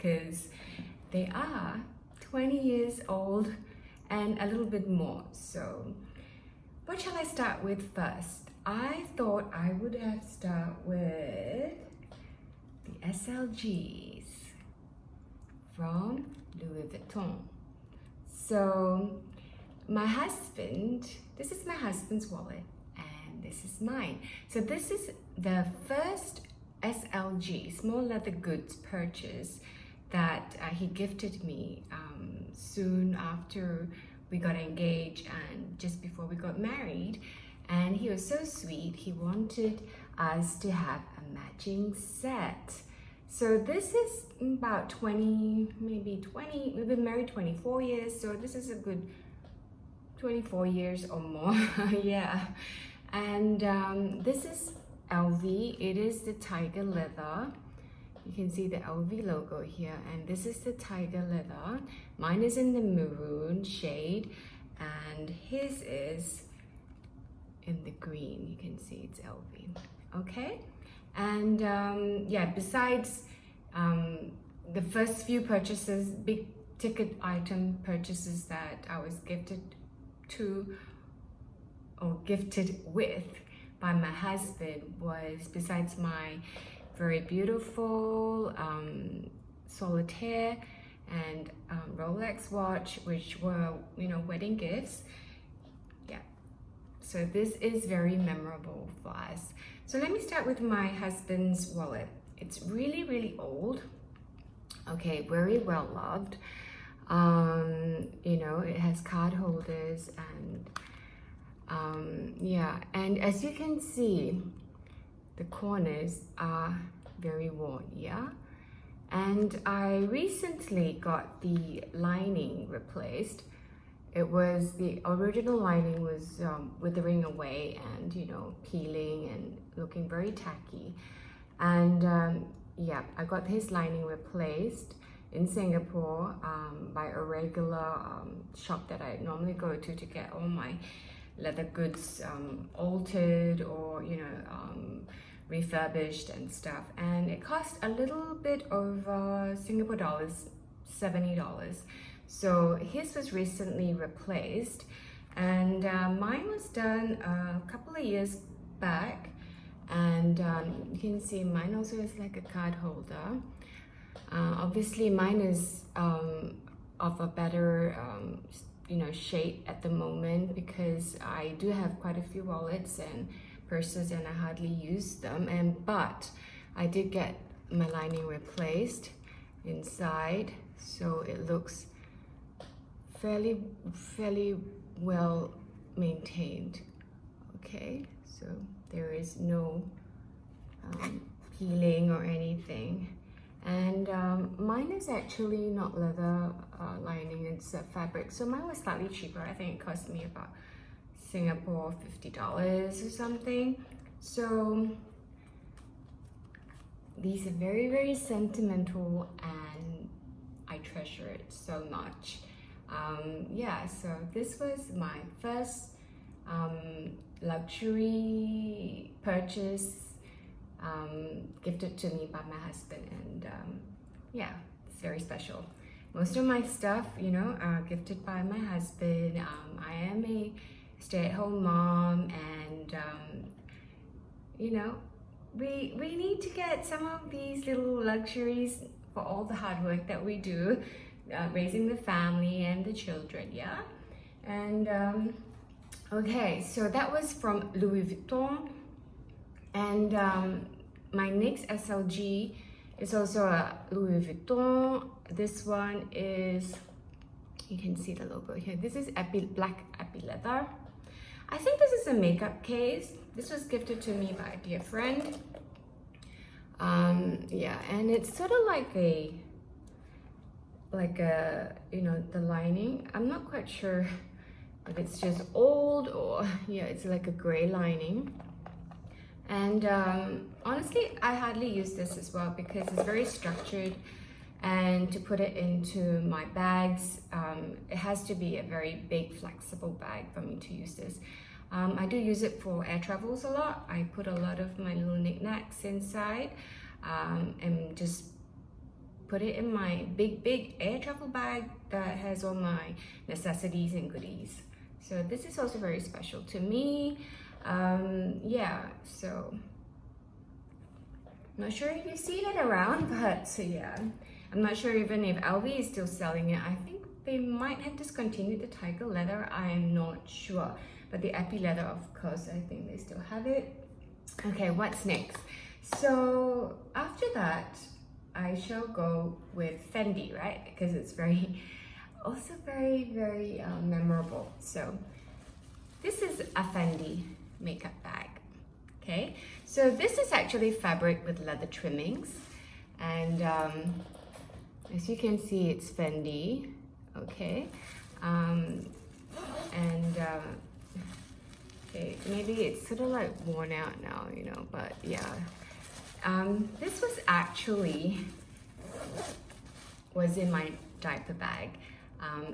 because they are 20 years old and a little bit more. So what shall I start with first? I thought I would have start with the SLGs from Louis Vuitton. So my husband, this is my husband's wallet and this is mine. So this is the first SLG, small leather goods purchase that he gifted me soon after we got engaged and just before we got married. And he was so sweet, he wanted us to have a matching set. So this is about 20, maybe 20, we've been married 24 years, so this is a good 24 years or more. Yeah. And this is LV. It is the tiger leather. You can see the LV logo here, and this is the tiger leather. Mine is in the maroon shade and his is in the green. You can see it's LV. Okay. And yeah, besides the first few purchases, big ticket item purchases that I was gifted to or gifted with by my husband was, besides my very beautiful solitaire and Rolex watch, which were, you know, wedding gifts. Yeah, so this is very memorable for us. So let me start with my husband's wallet. It's really, really old. Okay, very well loved. You know, it has card holders and yeah, and as you can see, the corners are very worn, yeah. And I recently got the lining replaced. It was, the original lining was withering away and, you know, peeling and looking very tacky. And yeah, I got his lining replaced in Singapore by a regular shop that I normally go to get all my leather goods altered or, you know, refurbished and stuff. And it cost a little bit over Singapore dollars, $70. So his was recently replaced, and mine was done a couple of years back. And you can see mine also is like a card holder. Obviously mine is of a better you know, shape at the moment, because I do have quite a few wallets and purses and I hardly use them. But I did get my lining replaced inside, so it looks fairly well maintained. Okay, so there is no peeling or anything. And mine is actually not leather lining, it's fabric. So mine was slightly cheaper. I think it cost me about Singapore $50 or something. So these are very, very sentimental and I treasure it so much. Yeah, so this was my first luxury purchase gifted to me by my husband, and yeah, it's very special. Most of my stuff, you know, are gifted by my husband. I am a stay-at-home mom, and you know, we need to get some of these little luxuries for all the hard work that we do, raising the family and the children. Yeah. And okay, so that was from Louis Vuitton. And my next SLG is also a Louis Vuitton. This one is, you can see the logo here. This is black epi leather. I think this is a makeup case. This was gifted to me by a dear friend. Yeah, and it's sort of like a, you know, the lining. I'm not quite sure if it's just old or, yeah, it's like a gray lining. And honestly, I hardly use this as well because it's very structured, and to put it into my bags, it has to be a very big, flexible bag for me to use this. I do use it for air travels a lot. I put a lot of my little knickknacks inside and just put it in my big air travel bag that has all my necessities and goodies. So this is also very special to me. Yeah, so I'm not sure if you've seen it around, but so yeah, I'm not sure even if LV is still selling it. I think they might have discontinued the tiger leather, I'm not sure, but the epi leather, of course, I think they still have it. Okay, what's next? So after that, I shall go with Fendi, right? Because it's also very memorable. So this is a Fendi makeup bag. Okay, so this is actually fabric with leather trimmings, and as you can see, it's Fendi. Okay, okay, maybe it's sort of like worn out now, you know, but yeah. This was in my diaper bag.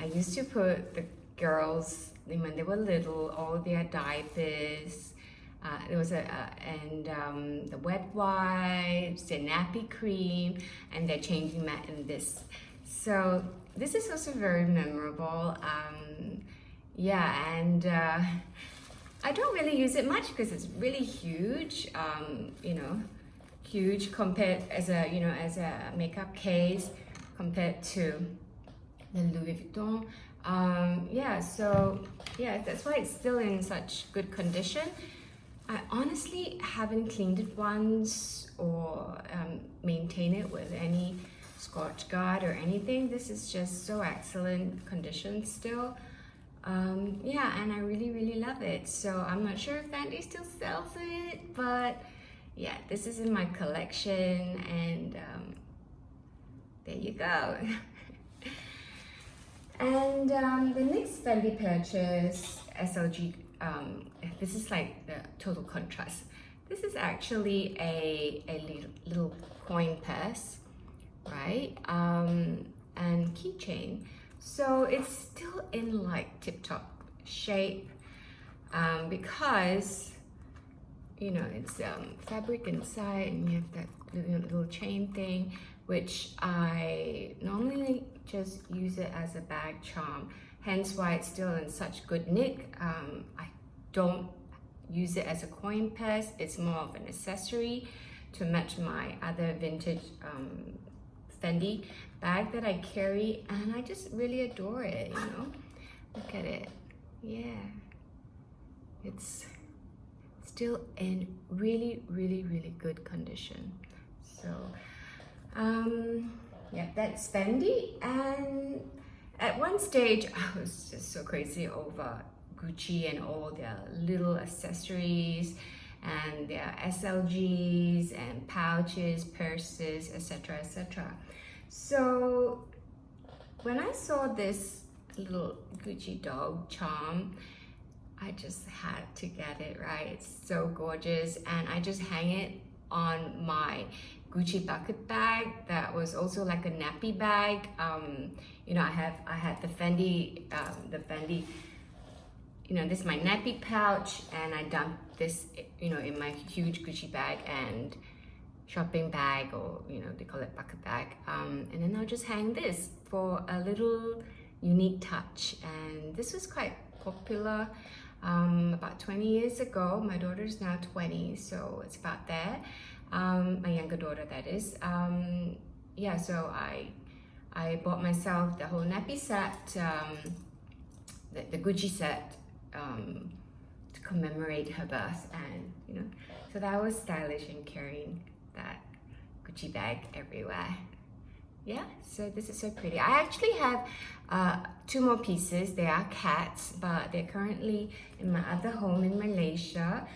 I used to put the girls, when they were little, all their diapers. There was the wet wipes, the nappy cream, and their changing mat in this. So this is also very memorable. Yeah, and I don't really use it much because it's really huge. You know, huge compared as a makeup case compared to the Louis Vuitton. Yeah, so yeah, that's why it's still in such good condition. I honestly haven't cleaned it once or maintained it with any Scotch Guard or anything. This is just so excellent condition still. Yeah, and I really love it. So I'm not sure if Fendi still sells it, but yeah, this is in my collection, and there you go. And the next Fendi purchase, SLG, this is like the total contrast. This is actually a little coin purse, right? And keychain. So it's still in like tip-top shape because, you know, it's fabric inside, and you have that little chain thing, which I normally just use it as a bag charm, hence why it's still in such good nick. I don't use it as a coin purse. It's more of an accessory to match my other vintage Fendi bag that I carry, and I just really adore it, you know. Look at it. Yeah, it's still in really good condition. So yeah, that's Fendi. And at one stage I was just so crazy over Gucci and all their little accessories and their SLGs and pouches, purses, etc. So when I saw this little Gucci dog charm, I just had to get it, right? It's so gorgeous, and I just hang it on my Gucci bucket bag that was also like a nappy bag. You know, I had the Fendi, you know, this is my nappy pouch, and I dumped this, you know, in my huge Gucci bag and shopping bag, or you know, they call it bucket bag. And then I'll just hang this for a little unique touch, and this was quite popular about 20 years ago. My daughter's now 20, so it's about there. My younger daughter, that is. Yeah, so I bought myself the whole nappy set, the Gucci set, to commemorate her birth, and you know, so that was stylish, and carrying that Gucci bag everywhere. Yeah, so this is so pretty. I actually have 2 more pieces. They are cats, but they're currently in my other home in Malaysia.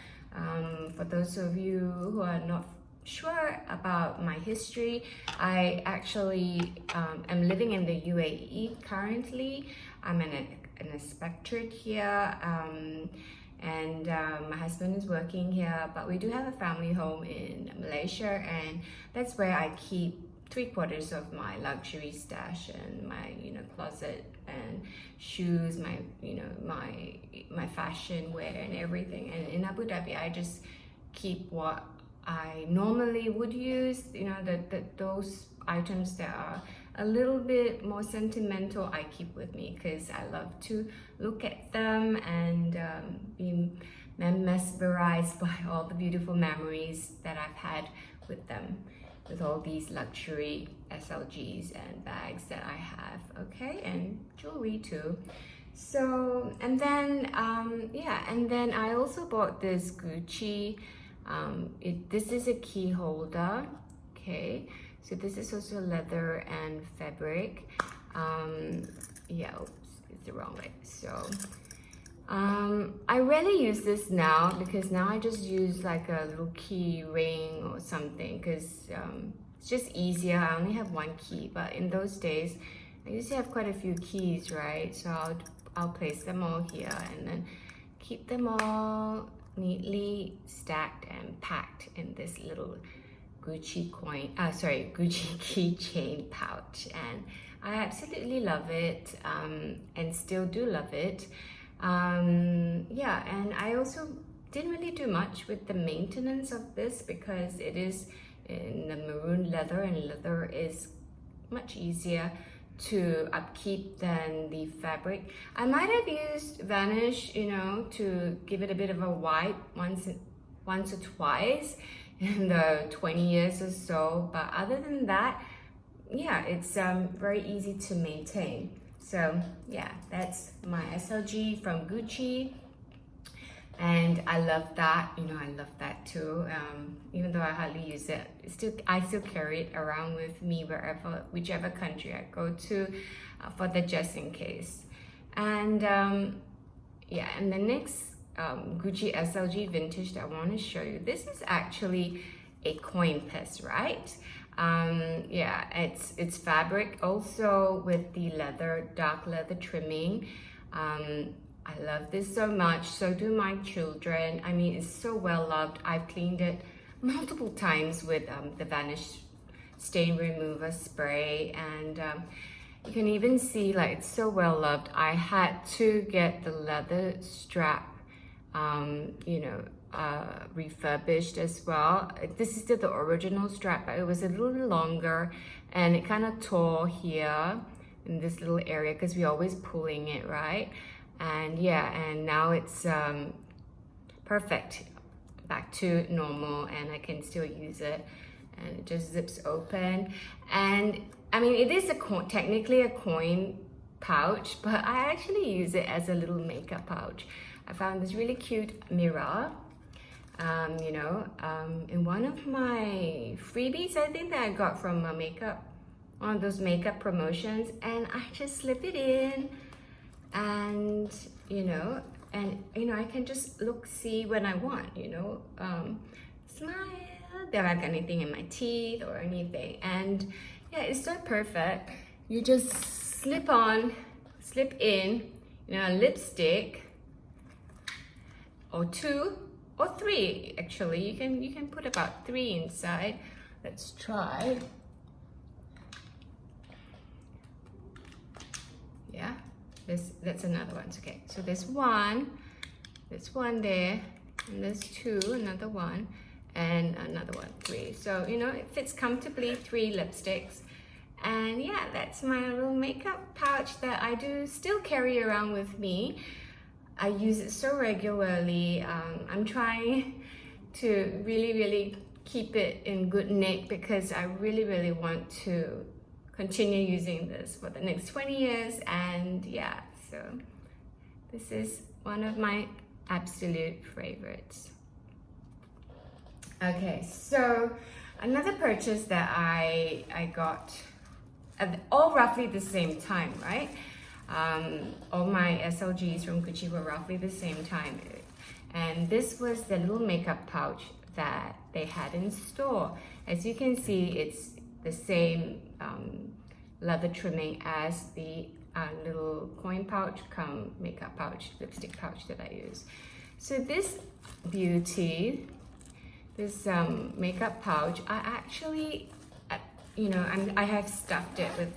For those of you who are not sure about my history, I actually am living in the UAE currently. I'm an expatriate here, and my husband is working here, but we do have a family home in Malaysia, and that's where I keep 3/4 of my luxury stash and my, you know, closet and shoes, my, you know, my fashion wear and everything. And in Abu Dhabi, I just keep what I normally would use, you know, those items that are a little bit more sentimental, I keep with me because I love to look at them and be mesmerized by all the beautiful memories that I've had with them, with all these luxury SLGs and bags that I have, okay, and jewelry too. So, and then and then I also bought this Gucci. This is a key holder, okay. So this is also leather and fabric. Yeah, oops, it's the wrong way. So I rarely use this now because now I just use like a little key ring or something because it's just easier. I only have one key, but in those days I used to have quite a few keys, right? So I'll place them all here and then keep them all neatly stacked and packed in this little Gucci keychain pouch, and I absolutely love it, and still do love it. Yeah, and I also didn't really do much with the maintenance of this because it is in the maroon leather, and leather is much easier to upkeep than the fabric. I might have used Vanish, you know, to give it a bit of a wipe once or twice in the 20 years or so, but other than that, yeah, it's very easy to maintain. So yeah, that's my SLG from Gucci, and I love that. You know, I love that too. Even though I hardly use it, I still carry it around with me whichever country I go to, for the just in case. And yeah, and the next Gucci SLG vintage that I want to show you. This is actually a coin purse, right? Yeah, it's fabric also with the dark leather trimming. I love this so much. So do my children. I mean, it's so well loved. I've cleaned it multiple times with the Vanish stain remover spray, and you can even see like it's so well loved. I had to get the leather strap refurbished as well. This is still the original strap, but it was a little longer and it kind of tore here in this little area because we're always pulling it, right? And yeah, and now it's perfect, back to normal, and I can still use it, and it just zips open. And I mean, it is technically a coin pouch, but I actually use it as a little makeup pouch. I found this really cute mirror, in one of my freebies, I think, that I got from one of those makeup promotions, and I just slip it in, and I can just see when I want, smile, don't have anything in my teeth or anything, and yeah, it's so perfect. You just slip in, a lipstick, or 2 or 3 actually. You can put about 3 inside. Let's try. Yeah, that's another one. Okay, so there's one there, and there's 2, another one, and another one, 3. So it fits comfortably, 3 lipsticks. And yeah, that's my little makeup pouch that I do still carry around with me. I use it so regularly. I'm trying to really keep it in good nick because I really want to continue using this for the next 20 years. And yeah, so this is one of my absolute favorites. Okay, so another purchase that I got at all roughly the same time, right? All my SLGs from Gucci were roughly the same time, and this was the little makeup pouch that they had in store. As you can see, it's the same leather trimming as the little coin pouch cum makeup pouch, lipstick pouch that I use. So this beauty, this makeup pouch, I actually I have stuffed it with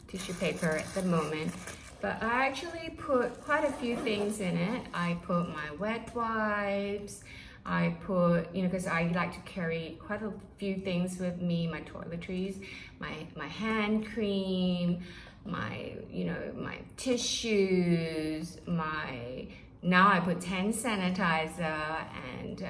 tissue paper at the moment, but I actually put quite a few things in it. I put my wet wipes, I put, because I like to carry quite a few things with me, my toiletries, my hand cream, my tissues, now I put hand sanitizer, and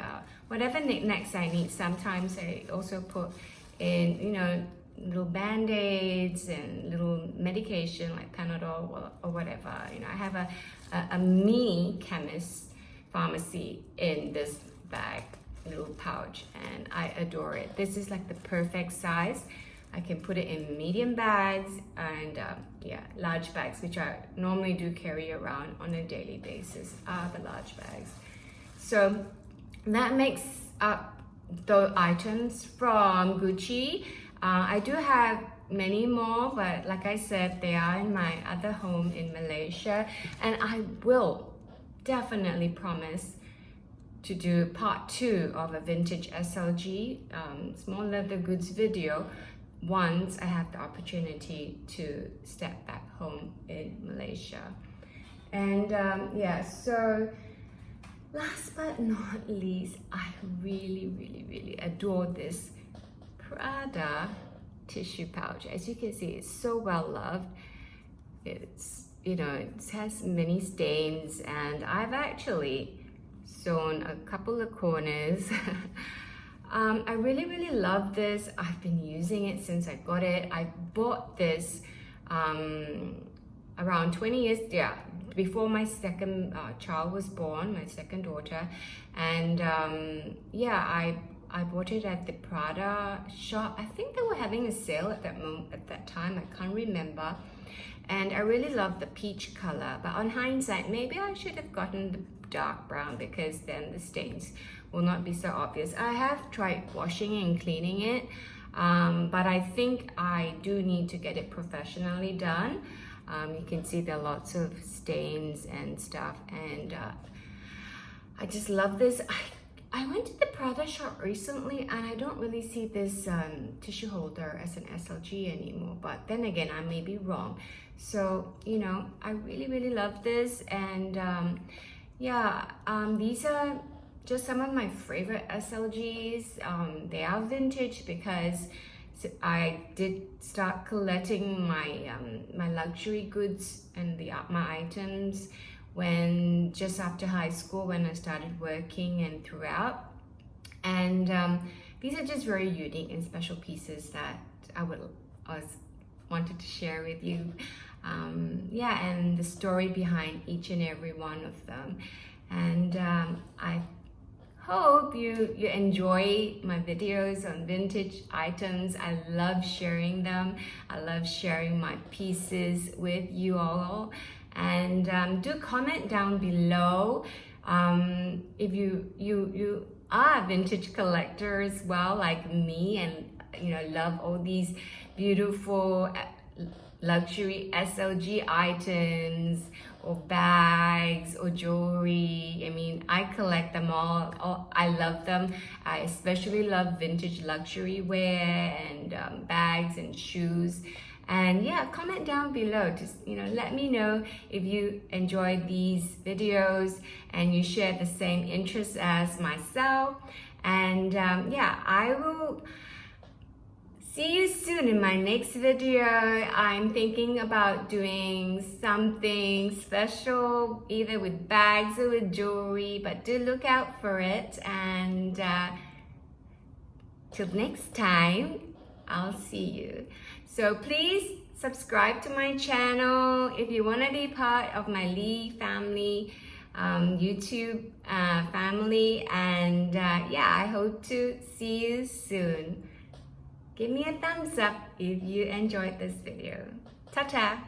whatever knickknacks I need. Sometimes I also put in, little band-aids and little medication like Panadol or whatever. I have a mini chemist pharmacy in this bag, little pouch, and I adore it. This is like the perfect size. I can put it in medium bags and large bags, which I normally do carry around on a daily basis, are the large bags. So that makes up the items from Gucci. I do have many more, but like I said, they are in my other home in Malaysia, and I will definitely promise to do part 2 of a vintage SLG small leather goods video once I have the opportunity to step back home in Malaysia. And so last but not least, I really adore this Prada tissue pouch. As you can see, it's so well loved. It's it has many stains, and I've actually sewn a couple of corners. I really love this. I've been using it since I got it. I bought this around 20 years before my second child was born, my second daughter. And I bought it at the Prada shop. I think they were having a sale at that time. I can't remember. And I really love the peach color, but on hindsight, maybe I should have gotten the dark brown, because then the stains will not be so obvious. I have tried washing and cleaning it, but I think I do need to get it professionally done. You can see there are lots of stains and stuff, and I just love this. I went to the Prada shop recently, and I don't really see this tissue holder as an SLG anymore, but then again, I may be wrong. So, I really love this, and these are just some of my favorite SLGs. They are vintage because I did start collecting my luxury goods and my items when just after high school, when I started working and throughout. And these are just very unique and special pieces that I wanted to share with you. And the story behind each and every one of them. And I hope you enjoy my videos on vintage items. I love sharing them. I love sharing my pieces with you all. And do comment down below if you are a vintage collector as well, like me, and love all these beautiful luxury SLG items or bags or jewelry. I mean, I collect them all. I love them. I especially love vintage luxury wear and bags and shoes. And comment down below. Just let me know if you enjoyed these videos and you share the same interests as myself. And I will see you soon in my next video. I'm thinking about doing something special, either with bags or with jewelry, but do look out for it. And till next time, I'll see you. So please subscribe to my channel if you want to be part of my Lee family, YouTube family. And I hope to see you soon. Give me a thumbs up if you enjoyed this video. Ta-ta!